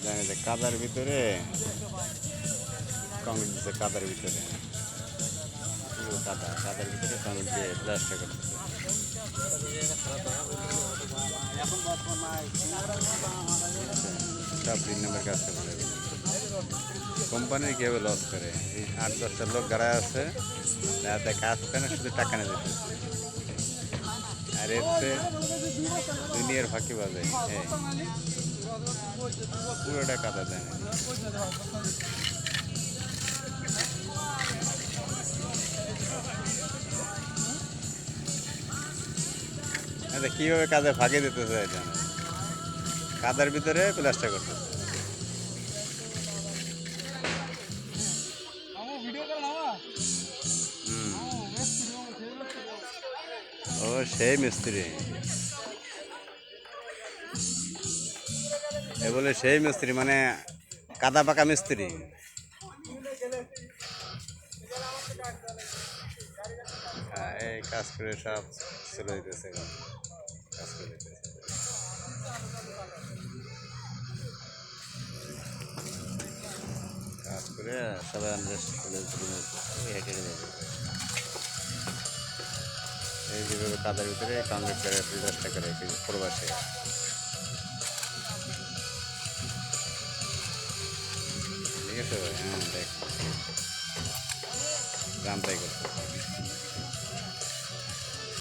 জানি যে কাদার ভিতরে কংক্রিট দিচ্ছে, কাদার ভিতরে পুরো কাদার ভিতরে কংক্রিট দিয়ে প্লাস্টার করতেছে। সব 3 নম্বর কাজ করে কোম্পানির কীভাবে লস করে। এই 8-10টা লোক গাড়া আছে, তাতে কাজ করে না, শুধু টাকা নিয়ে যেতেছে। আর এসে দুনিয়ার ফাঁকি বাজে, হ্যাঁ পুরোটা কাদা দেয় না। আচ্ছা কীভাবে কাজে ফাঁকি দিতেছে এটা, কাদার ভিতরে প্লাস্টার করতেছে। ও সেই মিস্ত্রি, এ বলে সেই মিস্ত্রি মানে কাদা পাকা মিস্ত্রি। এই কাজ করে সব চলে যেতেছে, কাজ করে যেতেছে। কাজ করে সবাই হেঁটে যাবে। এই যেভাবে কাদার ভিতরে কংক্রিট করে প্লাস্টার করে প্রবাসে। ঠিক আছে, হ্যাঁ দেখ গ্রাম তাই করতে।